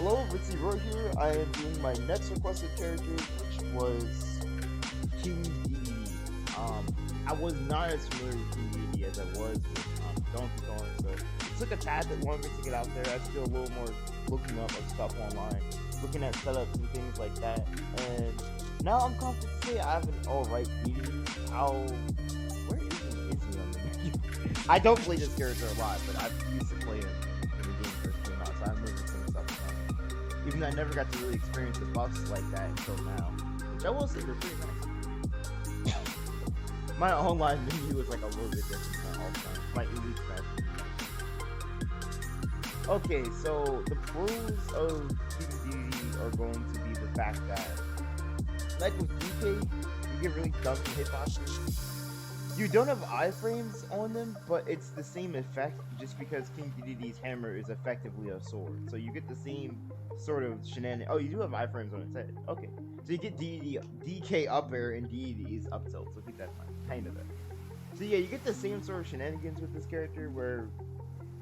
Hello, Ritzy Roy here. I am doing my next requested character, which was King DDD. I was not as familiar with King DDD as I was with Donkey Kong, so it took a tad bit longer to get out there. I still a little more looking up of stuff online, looking at setups and things like that. And now I'm confident to say I have an alright DDD. Where is he on the menu? I don't play this character a lot, but I used to play him in the game first came out, so I remember some stuff about him. Even though I never got to really experience the buffs like that until now, which I will say they're pretty nice. My online menu is like a little bit different all the time. My elite smash. Okay, so the pros of DDD are going to be the fact that, like with DK, you get really dumb hitboxes. You don't have iframes on them, but it's the same effect just because King DDD's hammer is effectively a sword. So you get the same sort of shenanigans. Oh, you do have iframes on its head. Okay. So you get DK up air and DDD is up tilt. So keep that in mind. Kind of that. So yeah, you get the same sort of shenanigans with this character where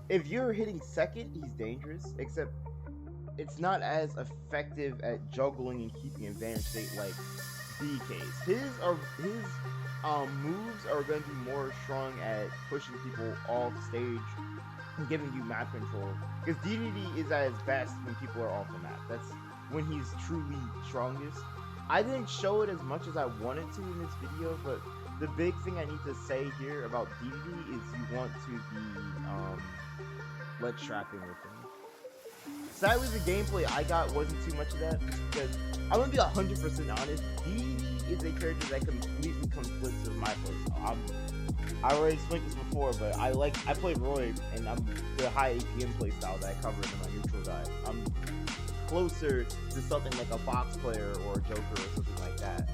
if you're hitting second, he's dangerous, except it's not as effective at juggling and keeping advantage state like DK's. His moves are going to be more strong at pushing people off stage and giving you map control. Because DDD is at his best when people are off the map. That's when he's truly strongest. I didn't show it as much as I wanted to in this video, but the big thing I need to say here about DDD is you want to be ledge trapping with him. Sadly, the gameplay I got wasn't too much of that, because I'm gonna be 100% honest. DDD is a character that completely conflicts with my playstyle. I already explained this before, but I play Roy, and I'm the high APM playstyle that I covered in my neutral dive. I'm closer to something like a box player or a Joker or something like that.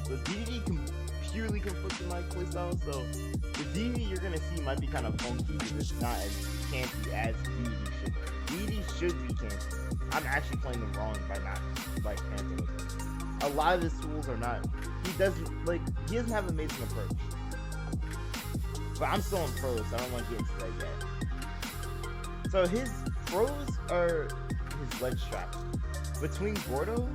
So DDD purely conflicts with my playstyle. So the DDD you're gonna see might be kind of funky because it's not as campy as DDD should be. DDD should be campy. I'm actually playing him wrong by not like camping with him. A lot of his tools are not. He doesn't have amazing approach. But I'm still on pros, so I don't want to get into that yet. So his pros are his ledge trap. Between Gordo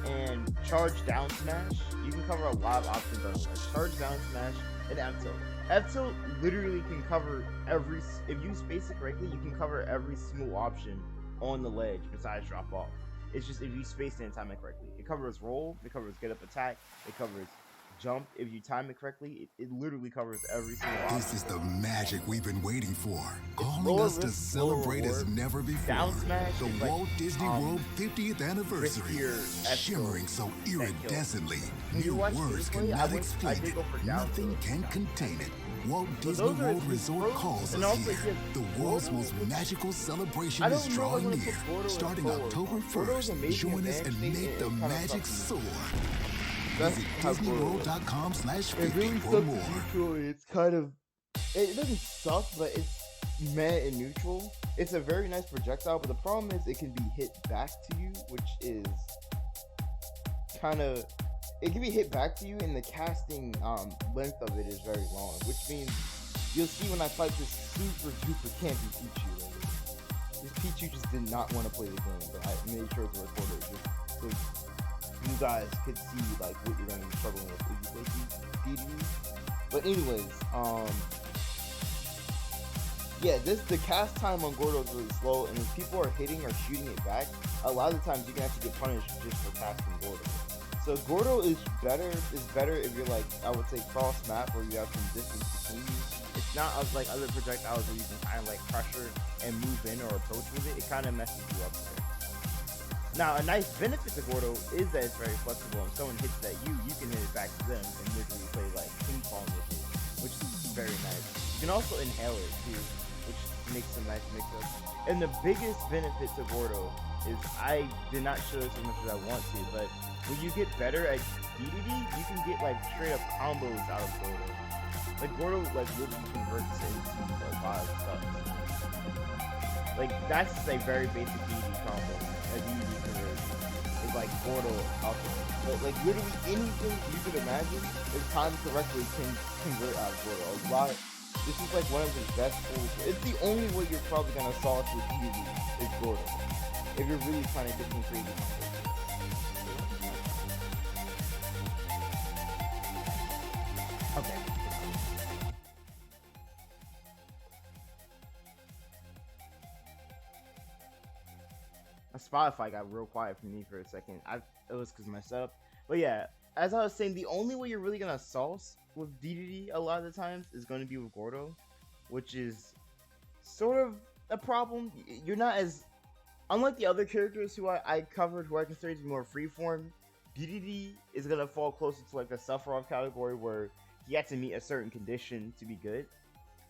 and charge down smash, you can cover a lot of options on the ledge. Charge down smash and F tilt. F tilt literally can cover every. If you space it correctly, you can cover every single option on the ledge besides drop off. It's just if you space it and time it correctly. It covers roll, it covers get up attack, it covers jump. If you time it correctly, it literally covers every single option. This is the magic we've been waiting for, calling us to celebrate as never before. Down smash the Walt Disney World 50th anniversary, shimmering so iridescently, mere words cannot explain it. Nothing can contain it. Walt Disney World Resort calls us here. The world's most magical celebration is drawing near. Starting October 1st, join us and make the magic soar. Visit DisneyWorld.com/50 it really for sucks more. neutral. It's kind of, it doesn't suck, but it's meh and neutral. It's a very nice projectile, but the problem is it can be hit back to you, which is kind of, it can be hit back to you, and the casting length of it is very long, which means you'll see when I fight this super duper campy Pichu. This Pichu just did not want to play the game, but I made sure to record it just so you guys could see like what you're going to be struggling with if you play DDD. But anyways, yeah, the cast time on Gordo is really slow, and if people are hitting or shooting it back, a lot of the times you can actually get punished just for casting Gordo. So Gordo is better if you're like, I would say, cross map where you have some distance between you. It's not like other projectiles where you can kind of like pressure and move in or approach with it. It kind of messes you up there. Now, a nice benefit to Gordo is that it's very flexible. If someone hits at you, you can hit it back to them and literally play like ping pong with it, which is very nice. You can also inhale it too, which makes a nice mix-up. And the biggest benefit to Gordo is, I did not show this as much as I want to, but when you get better at DDD, you can get like straight up combos out of Gordo. Like Gordo like literally converts into a lot of stuff. Like that's a very basic DDD combo. A DDD conversion is like Gordo out there. But like literally anything you could imagine, if timed correctly, can convert out of Gordo. A lot. This is like one of his best tools. It's the only way you're probably gonna sauce with DDD is Gordo. if you're really trying to get some crazy combos. Okay. Spotify got real quiet for me for a second. It was because of my setup. But yeah, as I was saying, the only way you're really gonna sauce with DDD a lot of the times is going to be with Gordo, which is sort of a problem. You're not as, unlike the other characters who I covered, who I consider to be more freeform. DDD is gonna fall closer to like the Sephiroth category, where he has to meet a certain condition to be good,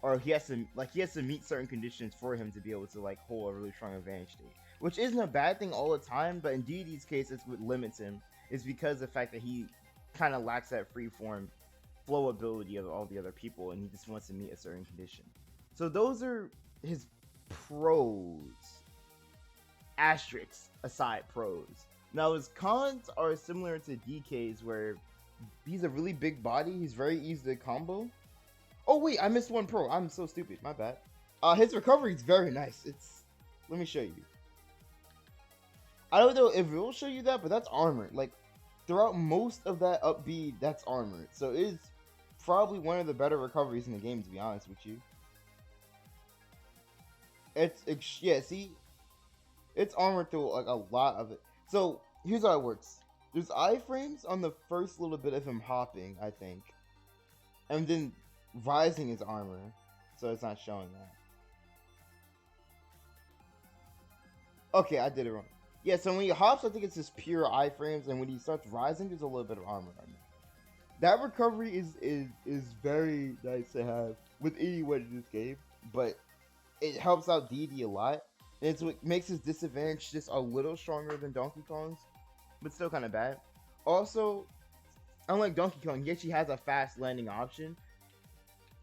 or he has to meet certain conditions for him to be able to like hold a really strong advantage state, which isn't a bad thing all the time. But in DDD's case, it's what limits him is because the fact that he kind of lacks that freeform flow ability of all the other people, and he just wants to meet a certain condition. So those are his pros. Asterisks aside, pros. Now his cons are similar to DK's, where he's a really big body. He's very easy to combo. Oh wait, I missed one pro. I'm so stupid. My bad. His recovery is very nice. Let me show you. I don't know if it will show you that, but that's armored. Like, throughout most of that up B, that's armored. So it's probably one of the better recoveries in the game, to be honest with you. Yeah, see? It's armored through, like, a lot of it. So, here's how it works. There's iframes on the first little bit of him hopping, I think. And then rising is armor. So it's not showing that. Okay, I did it wrong. Yeah, so when he hops, I think it's just pure iframes, and when he starts rising, there's a little bit of armor on it. That recovery is very nice to have with anyone in this game, but it helps out DD a lot. And it's what makes his disadvantage just a little stronger than Donkey Kong's, but still kind of bad. Also, unlike Donkey Kong, he actually has a fast landing option.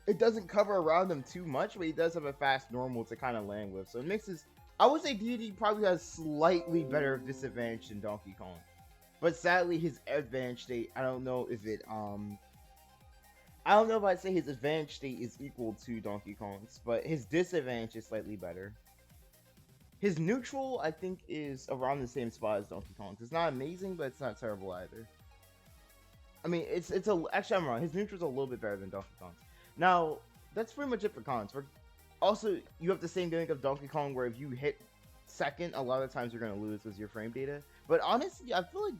It doesn't cover around him too much, but he does have a fast normal to kind of land with. So it makes his, I would say DD probably has slightly better disadvantage than Donkey Kong. But sadly, his advantage state, I don't know if I'd say his advantage state is equal to Donkey Kong's, but his disadvantage is slightly better. His neutral, I think, is around the same spot as Donkey Kong's. It's not amazing, but it's not terrible either. I mean, actually, I'm wrong. His neutral's a little bit better than Donkey Kong's. Now, that's pretty much it for cons. Also, you have the same gimmick of Donkey Kong, where if you hit second, a lot of times you're going to lose with your frame data. But honestly, I feel like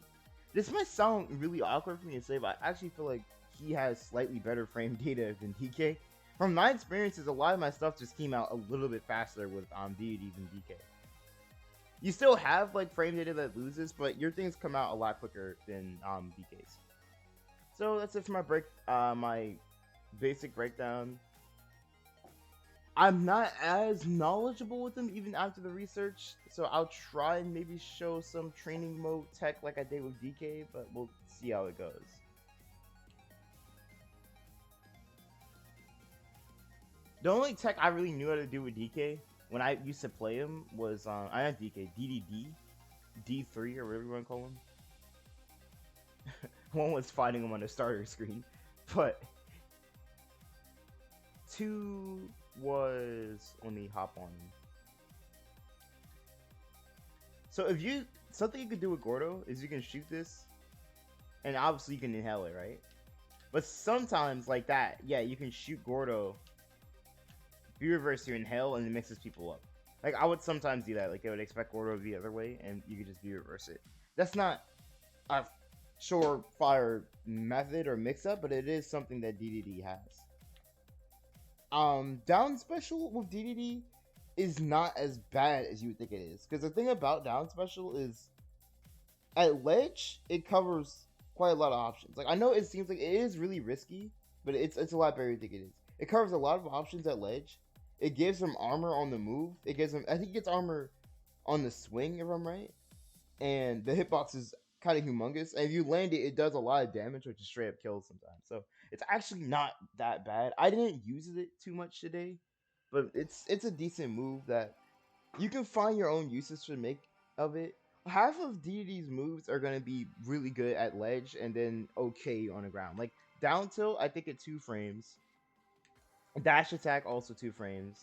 this might sound really awkward for me to say, but I actually feel like he has slightly better frame data than DK. From my experiences, a lot of my stuff just came out a little bit faster with DDD than DK. You still have like frame data that loses, but your things come out a lot quicker than DK's. So that's it for my basic breakdown. I'm not as knowledgeable with them even after the research, so I'll try and maybe show some training mode tech like I did with DK, but we'll see how it goes. The only tech I really knew how to do with DK when I used to play him was I had DK, DDD, D3 or whatever you want to call him. One was fighting him on the starter screen, but 2 was, let me hop on. So something you could do with Gordo is you can shoot this, and obviously you can inhale it, right? But sometimes like that, yeah, you can shoot Gordo, be reverse to inhale, and it mixes people up. Like I would sometimes do that, like I would expect Gordo to be the other way, and you could just be reverse it. That's not a surefire method or mix up, but it is something that DDD has. Down special with DDD is not as bad as you would think it is, because the thing about down special is at ledge it covers quite a lot of options. Like I know it seems like it is really risky, but it's a lot better than you think it is. It covers a lot of options at ledge. It gives him armor on the move. It gives him, I think, it gets armor on the swing if I'm right, and the hitbox is kind of humongous. And if you land it, it does a lot of damage, which is straight up kills sometimes. So it's actually not that bad. I didn't use it too much today, but it's a decent move that you can find your own uses to make of it. Half of DDD's moves are going to be really good at ledge and then okay on the ground. Like down tilt, I think at 2 frames. Dash attack also 2 frames.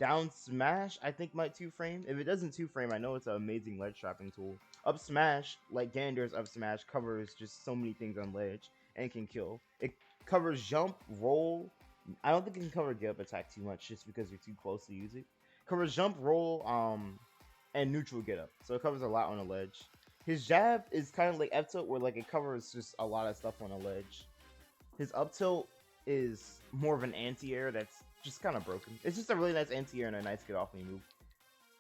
Down smash, I think might 2-frame. If it doesn't 2-frame, I know it's an amazing ledge trapping tool. Up smash, like Gander's up smash, covers just so many things on ledge and can kill. It covers jump, roll. I don't think it can cover get up attack too much just because you're too close to use it. Covers jump, roll, and neutral get up. So it covers a lot on a ledge. His jab is kind of like F tilt, where like it covers just a lot of stuff on a ledge. His up tilt is more of an anti-air that's just kind of broken. It's just a really nice anti-air and a nice get off me move.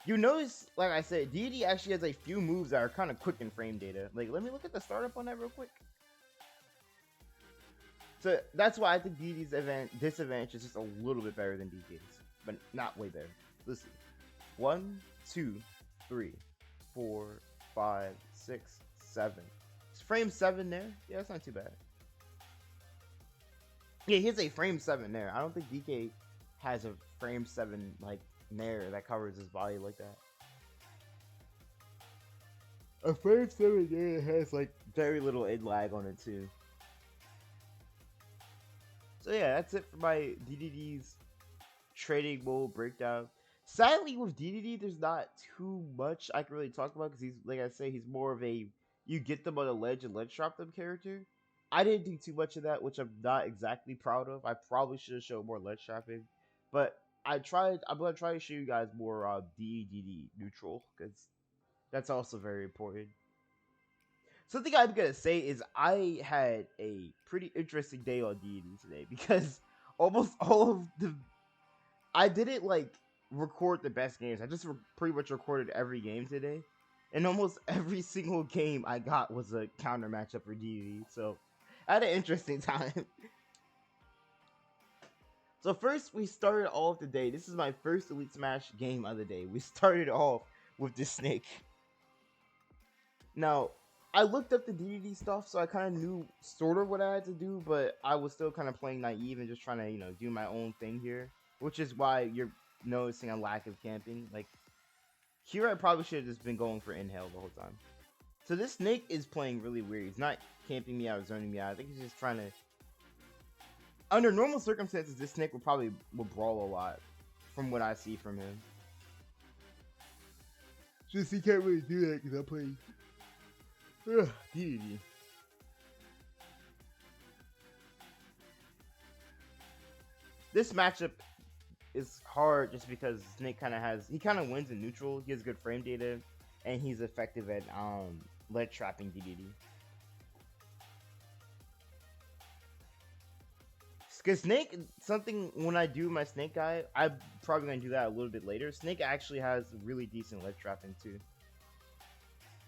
You notice, like I said, DDD actually has a few moves that are kind of quick in frame data. Like, let me look at the startup on that real quick. So that's why I think DDD's disadvantage is just a little bit better than DK's, but not way better. Let's see. 1, 2, 3, 4, 5, 6, 7. It's frame 7 there. Yeah, that's not too bad. Yeah, he has a frame 7 there. I don't think DK has a frame 7 like nair that covers his body like that. A frame 7 nair has like very little id lag on it too. So yeah, that's it for my DDD's trading mode breakdown. Sadly, with DDD, there's not too much I can really talk about because he's, like I say, he's more of a you get them on a ledge and ledge drop them character. I didn't do too much of that, which I'm not exactly proud of. I probably should have showed more ledge trapping, but I'm gonna try to show you guys more DDD neutral because that's also very important. Something I'm gonna say is I had a pretty interesting day on DDD today because almost all of the I didn't like record the best games. I just pretty much recorded every game today, and almost every single game I got was a counter matchup for DDD. So I had an interesting time. So first, we started off the day. This is my first Elite Smash game of the day. We started off with the snake. Now, I looked up the DDD stuff, so I kind of knew sort of what I had to do, but I was still kind of playing naive and just trying to, you know, do my own thing here, which is why you're noticing a lack of camping. Like, here I probably should have just been going for inhale the whole time. So this snake is playing really weird. He's not camping me out or zoning me out. I think he's just trying to... Under normal circumstances, this snake would probably brawl a lot from what I see from him. Just he can't really do that because I'm playing DDD. This matchup is hard just because Snake kind of wins in neutral. He has good frame data, and he's effective at ledge trapping DDD. Because Snake, something when I do my Snake guy, I'm probably going to do that a little bit later. Snake actually has really decent ledge trapping too.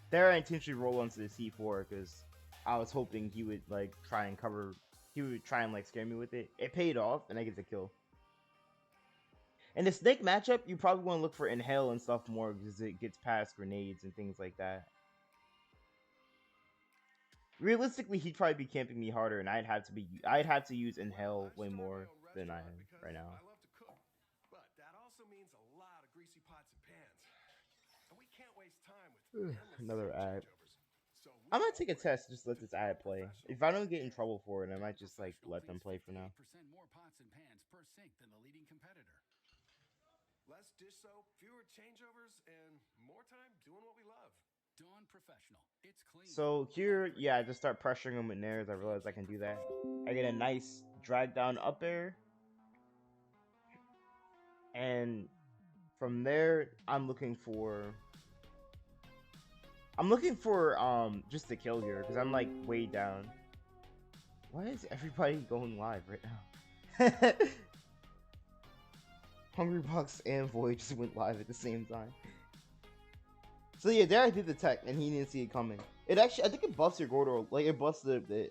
There I intentionally roll onto the C4 because I was hoping he would like try and like scare me with it. It paid off and I get the kill. In the Snake matchup, you probably want to look for inhale and stuff more because it gets past grenades and things like that. Realistically, he'd probably be camping me harder, and I'd have to use inhale way more than I am right now. But that also means a lot of greasy pots and pans. And we can't waste time with another ad. I might take a test, just let this ad play. If I don't get in trouble for it, I might just like let them play for now. More pots and pans per sink than the leading competitor. Less dish soap, fewer changeovers, and more time doing what we love. Dawn Professional. It's clean. So here, yeah, I just start pressuring him with nairs. I realize I can do that. I get a nice drag down up air. And from there, I'm looking for just to kill here because I'm like way down. Why is everybody going live right now? Hungrybox and Void just went live at the same time. So yeah, there I did the tech and he didn't see it coming. It actually, I think it buffs your Gordor, like it buffs the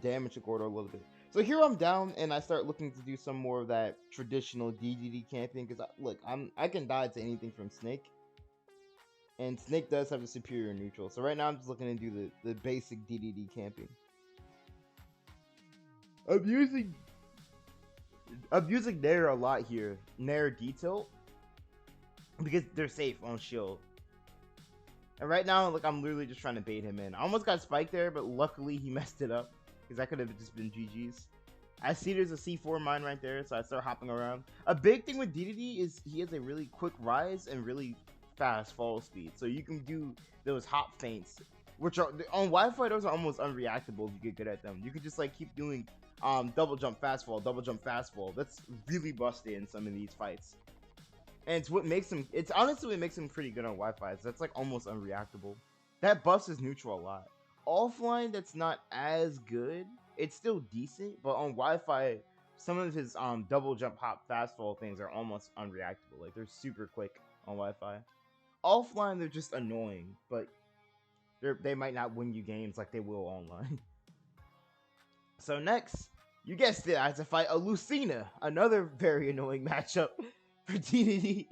damage to Gordor a little bit. So here I'm down and I start looking to do some more of that traditional DDD camping because look, I can die to anything from Snake. And Snake does have a superior neutral. So right now I'm just looking to do the basic DDD camping. I'm using Nair a lot here. Nair detail. Because they're safe on shield. And right now, look, I'm literally just trying to bait him in. I almost got spiked there, but luckily he messed it up. Because that could have just been GG's. I see there's a C4 mine right there, so I start hopping around. A big thing with DDD is he has a really quick rise and really fast fall speed, so you can do those hop feints, which are on Wi-Fi. Those are almost unreactable if you get good at them. You can just like keep doing double jump fast fall, double jump fast fall. That's really busted in some of these fights, and it's what makes him. It's honestly what makes him pretty good on Wi-Fi. That's like almost unreactable. That buffs his neutral a lot. Offline, that's not as good. It's still decent, but on Wi-Fi, some of his double jump hop fast fall things are almost unreactable. Like they're super quick on Wi-Fi. Offline, they're just annoying, but they might not win you games like they will online. So next, you guessed it, I had to fight a Lucina, another very annoying matchup for DDD.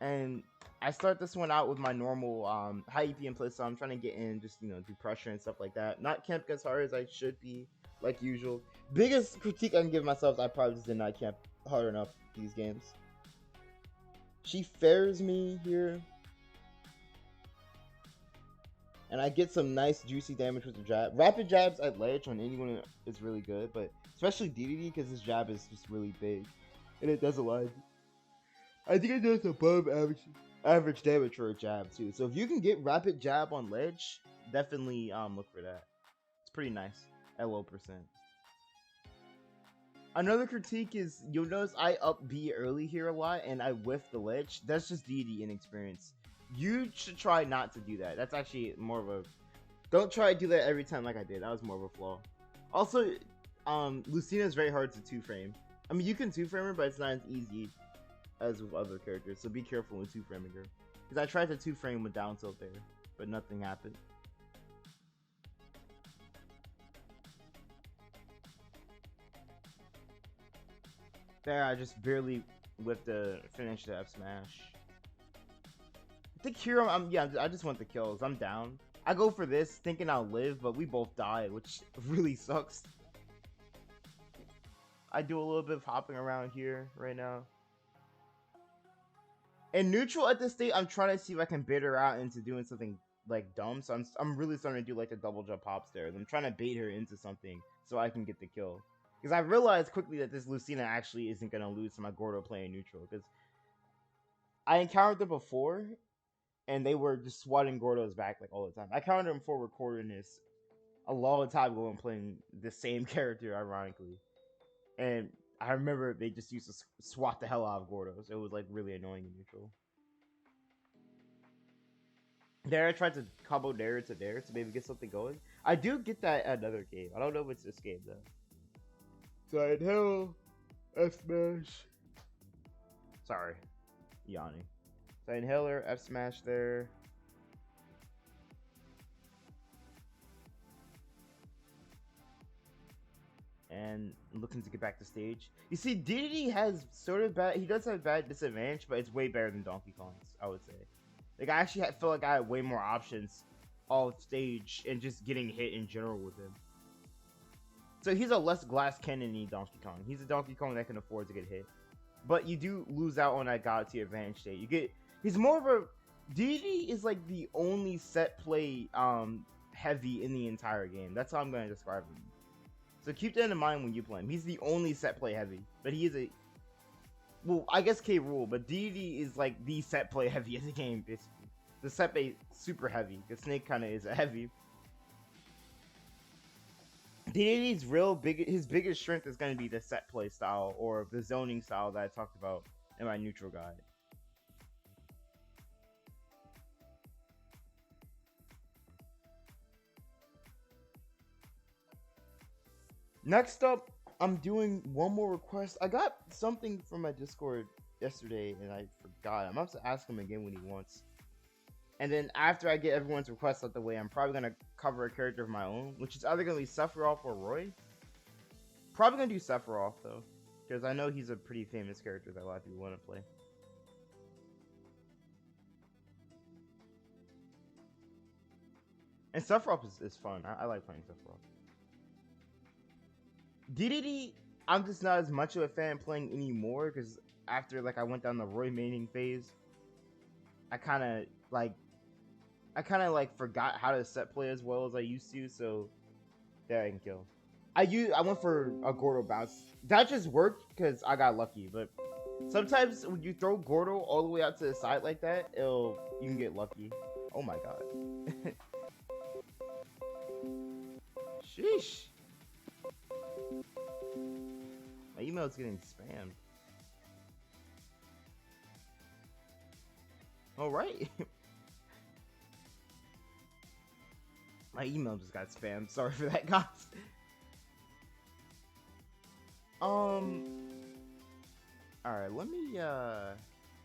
And I start this one out with my normal high EPM play, so I'm trying to get in, just do pressure and stuff like that. Not camp as hard as I should be, like usual. Biggest critique I can give myself is I probably just did not camp hard enough these games. She fares me here, and I get some nice juicy damage with the jab. Rapid jabs at ledge on anyone is really good, but especially DDD because his jab is just really big, and it does a lot. I think it does above average damage for a jab too. So if you can get rapid jab on ledge, definitely look for that. It's pretty nice at low percent. Another critique is you'll notice I up B early here a lot and I whiff the ledge. That's just DD inexperience. You should try not to do that. That's actually more of a... Don't try to do that every time like I did. That was more of a flaw. Also, Lucina is very hard to 2-frame. I mean, you can 2-frame her, but it's not as easy as with other characters, so be careful when 2-framing her. Because I tried to 2-frame with down tilt there, but nothing happened. There, I just barely whipped the finish the F smash. I think here I just want the kills. I'm down. I go for this thinking I'll live, but we both die, which really sucks. I do a little bit of hopping around here right now. In neutral at this state, I'm trying to see if I can bait her out into doing something like dumb. So I'm really starting to do like the double jump hop stairs. I'm trying to bait her into something so I can get the kill. Because I realized quickly that this Lucina actually isn't going to lose to my Gordo playing neutral. Because I encountered them before, and they were just swatting Gordo's back like all the time. I encountered them before recording this a long time ago and playing the same character, ironically. And I remember they just used to swat the hell out of Gordo, so it was like really annoying in neutral. There, I tried to combo there to there to maybe get something going. I do get that at another game. I don't know if it's this game though. Side hell, F smash. Sorry, yawning. Side inhaler, F smash there. And looking to get back to stage. You see, DDD has sort of bad... He does have bad disadvantage, but it's way better than Donkey Kong's, I would say. Like, I actually feel like I had way more options off stage and just getting hit in general with him. So he's a less glass cannon-y Donkey Kong. He's a Donkey Kong that can afford to get hit. But you do lose out on that God tier advantage state. You get... He's more of a... DDD is like the only set play heavy in the entire game. That's how I'm going to describe him. So keep that in mind when you play him. He's the only set play heavy, but he is a... Well, I guess K rule, but DDD is like the set play heavy in the game, basically. The set play super heavy, because Snake kind of is a heavy. DDD's his biggest strength is going to be the set play style, or the zoning style that I talked about in my neutral guide. Next up, I'm doing one more request. I got something from my Discord yesterday and I forgot. I'm about to ask him again when he wants. And then after I get everyone's requests out the way, I'm probably going to cover a character of my own, which is either going to be Sephiroth or Roy. Probably going to do Sephiroth though, because I know he's a pretty famous character that a lot of people want to play. And Sephiroth is fun. I like playing Sephiroth. DDD, I'm just not as much of a fan playing anymore because after like I went down the Roy maining phase, I kind of like I kind of like forgot how to set play as well as I used to, so there I can kill. I went for a Gordo bounce. That just worked because I got lucky, but sometimes when you throw Gordo all the way out to the side like that, you can get lucky. Oh my god. Sheesh. My email's getting spammed. Alright. My email just got spammed. Sorry for that, guys. Alright, let me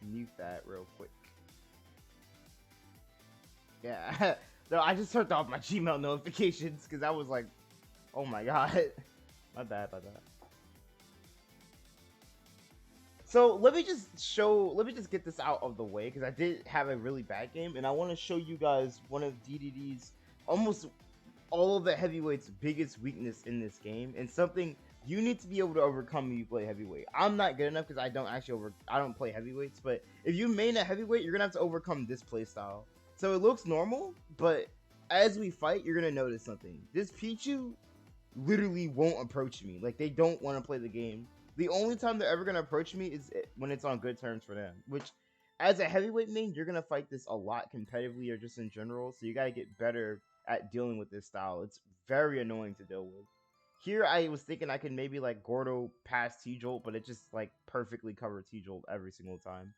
mute that real quick. Yeah. No, I just turned off my Gmail notifications because I was like, oh my god. My bad. So let me just get this out of the way because I did have a really bad game and I want to show you guys one of DDD's almost all of the heavyweights' biggest weakness in this game and something you need to be able to overcome when you play heavyweight. I'm not good enough because I don't play heavyweights, but if you main a heavyweight, you're gonna have to overcome this playstyle. So it looks normal, but as we fight, you're gonna notice something. This Pichu literally won't approach me. Like, they don't want to play the game. The only time they're ever gonna approach me is when it's on good terms for them. Which, as a heavyweight main, you're gonna fight this a lot competitively or just in general. So you gotta get better at dealing with this style. It's very annoying to deal with. Here, I was thinking I could maybe like Gordo past T-Jolt, but it just like perfectly covered T-Jolt every single time.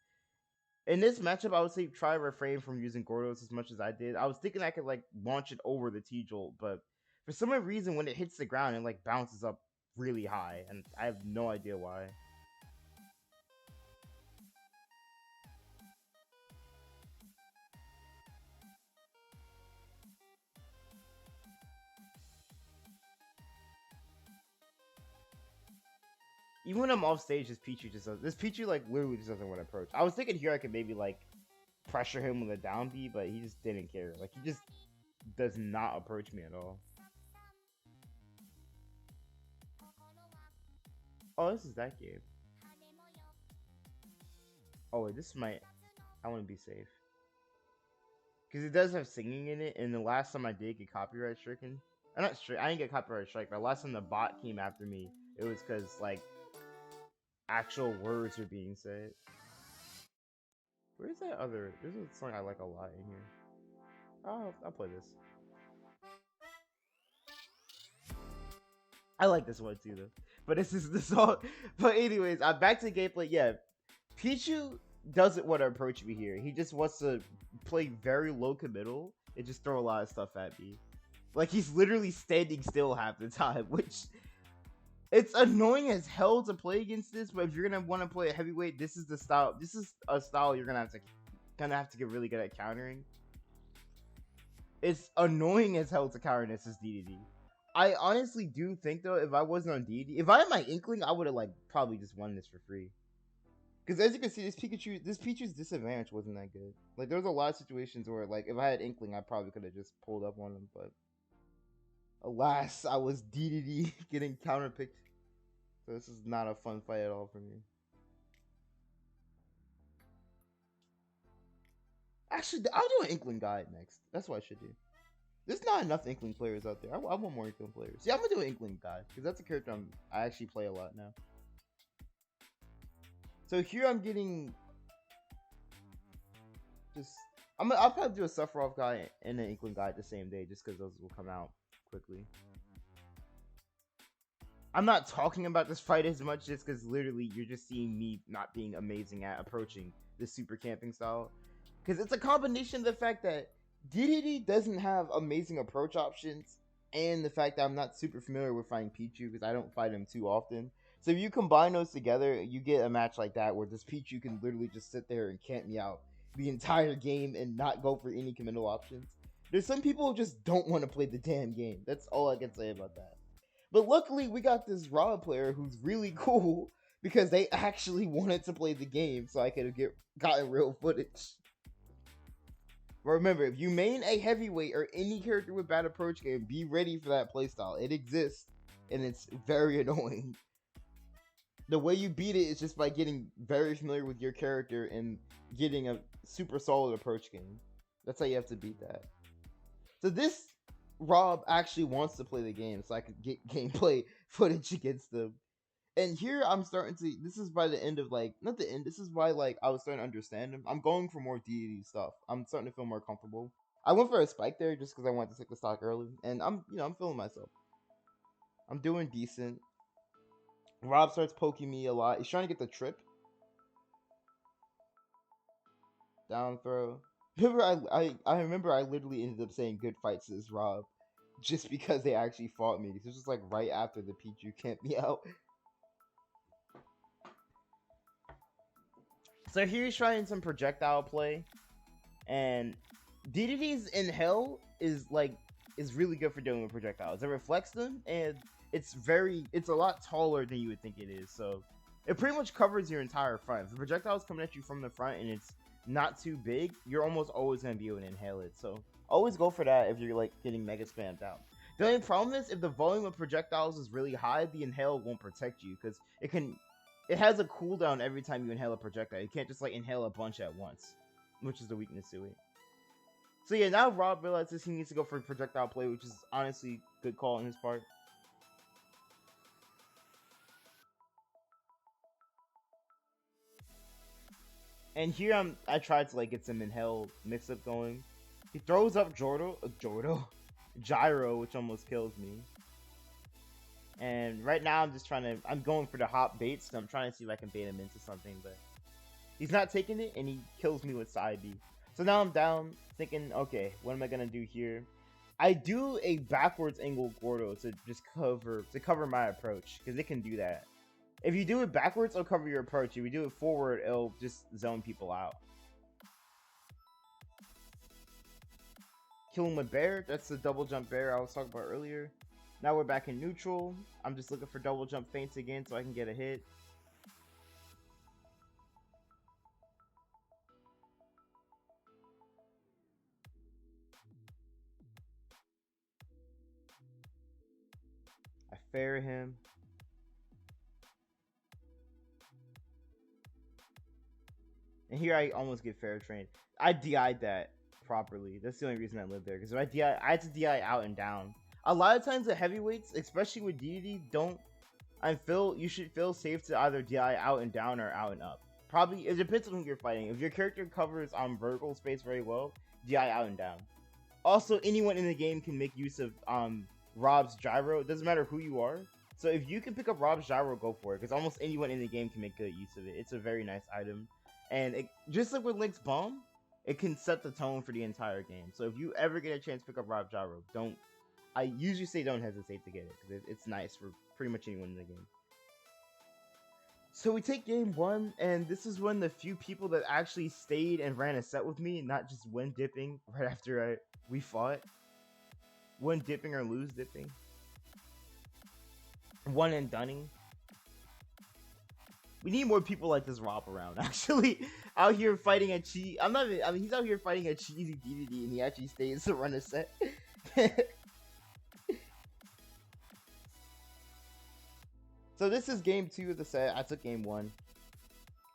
In this matchup, I would say try to refrain from using Gordos as much as I did. I was thinking I could like launch it over the T-Jolt, but for some reason, when it hits the ground, it like bounces up really high, and I have no idea why. Even when I'm off stage, this Pichu like literally just doesn't want to approach. I was thinking here I could maybe like pressure him with a down B, but he just didn't care. Like, he just does not approach me at all. Oh, this is that game. Oh wait, this might. I want to be safe because it does have singing in it, and the last time I did get copyright stricken, I didn't get copyright strike, but last time the bot came after me, it was because like actual words are being said. Where's that other? There's a song I like a lot in here. Oh, I'll play this. I like this one too, though. But this is the song. But anyways, back to the gameplay. Yeah, Pichu doesn't want to approach me here. He just wants to play very low committal and just throw a lot of stuff at me. Like, he's literally standing still half the time, which it's annoying as hell to play against this. But if you're gonna want to play a heavyweight, this is the style. This is a style you're gonna have to get really good at countering. It's annoying as hell to counter this as DDD. I honestly do think though, if I wasn't on DDD, if I had my Inkling, I would have like probably just won this for free. Because as you can see, this Pichu's disadvantage wasn't that good. Like, there was a lot of situations where like if I had Inkling, I probably could have just pulled up on him, but alas, I was DDD getting counterpicked. So this is not a fun fight at all for me. Actually, I'll do an Inkling guide next. That's what I should do. There's not enough Inkling players out there. I want more Inkling players. Yeah, I'm gonna do an Inkling guide because that's a character I actually play a lot now. So here I'm getting just I'll probably do a Sephiroth guide and an Inkling guide the same day just because those will come out quickly. I'm not talking about this fight as much just because literally you're just seeing me not being amazing at approaching this super camping style. Because it's a combination of the fact that DDD doesn't have amazing approach options and the fact that I'm not super familiar with fighting Pichu because I don't fight him too often. So if you combine those together, you get a match like that where this Pichu can literally just sit there and camp me out the entire game and not go for any committal options. There's some people who just don't want to play the damn game. That's all I can say about that. But luckily, we got this Raw player who's really cool because they actually wanted to play the game so I could have gotten real footage. But remember, if you main a heavyweight or any character with bad approach game, be ready for that playstyle. It exists, and it's very annoying. The way you beat it is just by getting very familiar with your character and getting a super solid approach game. That's how you have to beat that. So this Rob actually wants to play the game, so I could get gameplay footage against them. And here I'm starting to. This is by the end of like not the end. This is why like I was starting to understand him. I'm going for more DDD stuff. I'm starting to feel more comfortable. I went for a spike there just because I wanted to take the stock early, and I'm feeling myself. I'm doing decent. Rob starts poking me a lot. He's trying to get the trip. Down throw. Remember, I remember I literally ended up saying good fights to this Rob, just because they actually fought me. This was just like right after the Pichu camped me out. So here he's trying some projectile play, and DDD's in hell is really good for dealing with projectiles. It reflects them, and it's a lot taller than you would think it is. So it pretty much covers your entire front. If the projectile's coming at you from the front and it's not too big, you're almost always gonna be able to inhale it. So always go for that if you're like getting mega spammed out. The only problem is if the volume of projectiles is really high, the inhale won't protect you because it has a cooldown every time you inhale a projectile. You can't just like inhale a bunch at once, which is the weakness to it. So yeah, now Rob realizes he needs to go for projectile play, which is honestly good call on his part. And here I tried to like get some inhale mix up going. He throws up Gyro, which almost kills me. And right now I'm going for the hop baits, so I'm trying to see if I can bait him into something, but he's not taking it, and he kills me with side B. So now I'm down, thinking, okay, what am I gonna do here? I do a backwards angle Gordo to just cover my approach, because it can do that. If you do it backwards, it'll cover your approach. If you do it forward, it'll just zone people out. Kill him with bear. That's the double jump bear I was talking about earlier. Now we're back in neutral. I'm just looking for double jump feints again so I can get a hit. I fair him. And here I almost get fair trained. I DI'd that properly. That's the only reason I live there. Because if I had to DI out and down. A lot of times the heavyweights, especially with DDD, you should feel safe to either DI out and down or out and up. Probably, it depends on who you're fighting. If your character covers vertical space very well, DI out and down. Also, anyone in the game can make use of Rob's gyro. It doesn't matter who you are. So if you can pick up Rob's gyro, go for it. Because almost anyone in the game can make good use of it. It's a very nice item. And just like with Link's bomb, it can set the tone for the entire game. So if you ever get a chance to pick up Rob's gyro, I usually say don't hesitate to get it. Because it's nice for pretty much anyone in the game. So we take game one, and this is when the few people that actually stayed and ran a set with me, not just win dipping right after we fought. Win dipping or lose dipping. One and dunning. We need more people like this Rob around, actually. Out here fighting a he's out here fighting a cheesy DDD, and he actually stays to run a set. So this is game 2 of the set. I took game 1.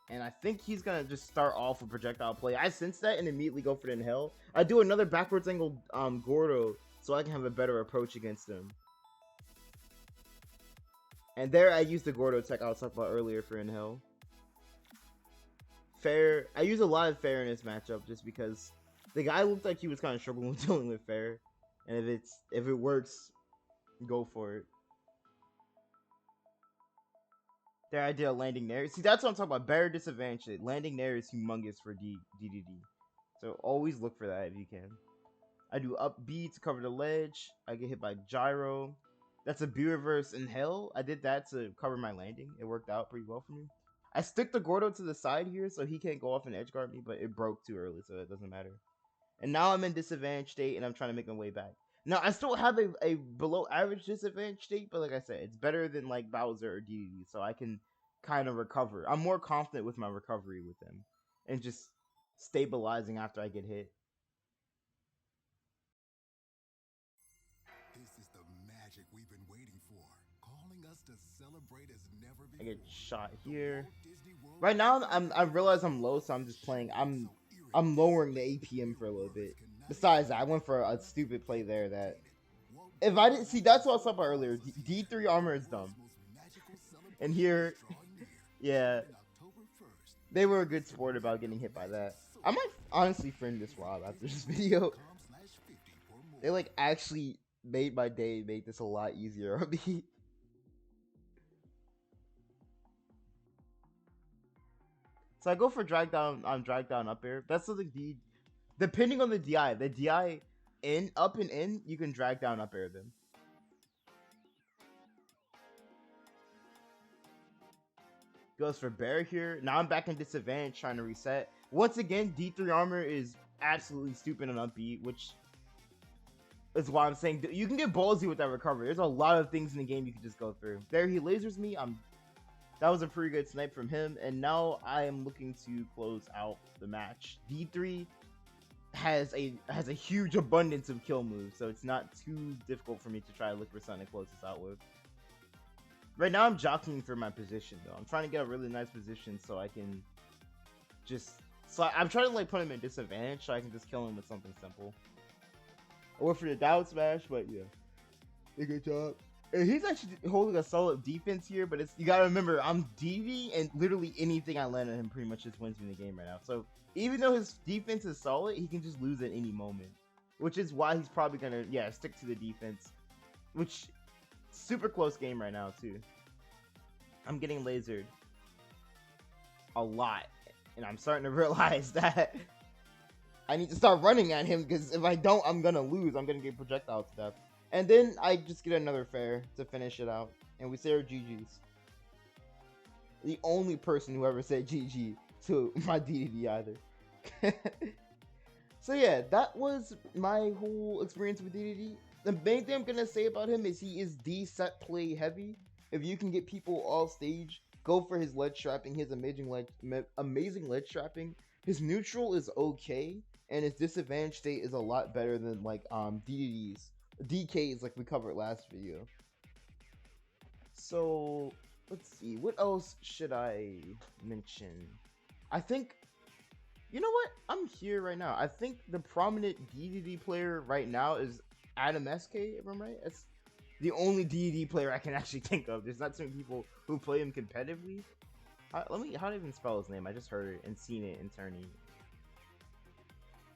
And I think he's gonna just start off with projectile play. I sense that and immediately go for the inhale. I do another backwards angle Gordo so I can have a better approach against him. And there I used the Gordo tech I was talking about earlier for inhale. Fair. I use a lot of fair in this matchup just because the guy looked like he was kind of struggling with dealing with fair. And if it works, go for it. There I did a landing there. See, that's what I'm talking about. Bear disadvantage. Landing there is humongous for DDD. So always look for that if you can. I do up B to cover the ledge. I get hit by gyro. That's a B reverse inhale. I did that to cover my landing. It worked out pretty well for me. I stick the Gordo to the side here so he can't go off and edge guard me, but it broke too early, so it doesn't matter. And now I'm in disadvantage state and I'm trying to make my way back. Now, I still have a below average disadvantage state, but like I said, it's better than like Bowser or DDD, so I can kind of recover. I'm more confident with my recovery with him and just stabilizing after I get hit. This is the magic we've been waiting for, calling us to celebrate as never before. I get shot here. Right now, I realize I'm low, so I'm just playing. I'm lowering the APM for a little bit. Besides that, I went for a stupid play there that if I didn't see, that's what I was talking about earlier. D3 armor is dumb. And here, yeah, they were a good sport about getting hit by that. I might honestly friend this Rob after this video. They like actually made my day, made this a lot easier on me. So I go for drag down up air. That's something depending on the DI in up and in, you can drag down up air them. Goes for bear here. Now I'm back in disadvantage trying to reset. Once again, D3 armor is absolutely stupid and upbeat, which is why I'm saying you can get ballsy with that recovery. There's a lot of things in the game you can just go through. There he lasers me. That was a pretty good snipe from him, and now I am looking to close out the match. D3 has a huge abundance of kill moves, so it's not too difficult for me to try to look for something to close this out with. Right now I'm jockeying for my position though. I'm trying to get a really nice position so I can just I'm trying to like put him in disadvantage so I can just kill him with something simple. I went for the down smash, but yeah, good job. And he's actually holding a solid defense here, but you gotta remember I'm DV and literally anything I land on him pretty much just wins me the game right now. So even though his defense is solid, he can just lose at any moment, which is why he's probably gonna stick to the defense, which super close game right now too. I'm getting lasered a lot, and I'm starting to realize that I need to start running at him, because if I don't, I'm gonna lose. I'm gonna get projectile to death. And then I just get another fair to finish it out, and we say our GG's. The only person who ever said GG to my DDD either. So yeah, that was my whole experience with DDD. The main thing I'm gonna say about him is he is D set play heavy. If you can get people off stage, go for his ledge trapping. He has amazing ledge trapping. His neutral is okay, and his disadvantage state is a lot better than like DDD's. DKs like we covered last video. So let's see, what else should I mention? I think, you know what? I'm here right now. I think the prominent DDD player right now is AtomSK, if I'm right. That's the only DDD player I can actually think of. There's not too many people who play him competitively. How do I even spell his name? I just heard it and seen it in tourney.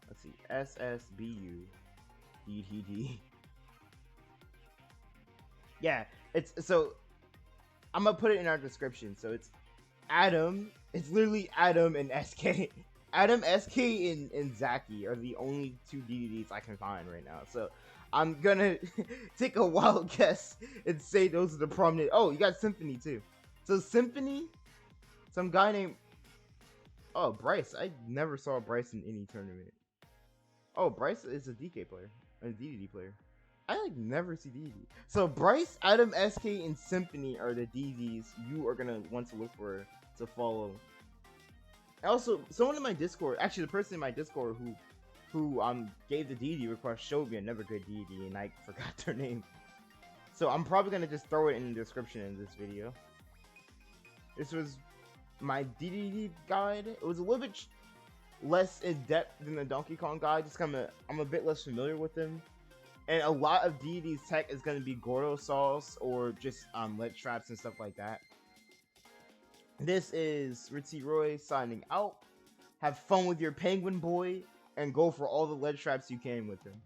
Let's see, SSBU DDD. Yeah, so I'm gonna put it in our description. So it's Atom. It's literally Atom and SK. AtomSK and Zaki are the only two DDDs I can find right now. So I'm gonna take a wild guess and say those are the prominent. Oh, you got Symphony too. So Symphony, some guy named Bryce. I never saw Bryce in any tournament. Oh, Bryce is a DK player, a DDD player. I like never see DD. So Bryce, AtomSK, and Symphony are the DDs you are gonna want to look for to follow. Also, someone in my Discord, actually the person in my Discord who gave the DD request showed me another good DD, and I forgot their name. So I'm probably gonna just throw it in the description in this video. This was my DDD guide. It was a little bit less in depth than the Donkey Kong guide. Just I'm a bit less familiar with them. And a lot of DDD's tech is going to be Gordo sauce or just ledge traps and stuff like that. This is Ritzy Roy signing out. Have fun with your penguin boy and go for all the ledge traps you can with him.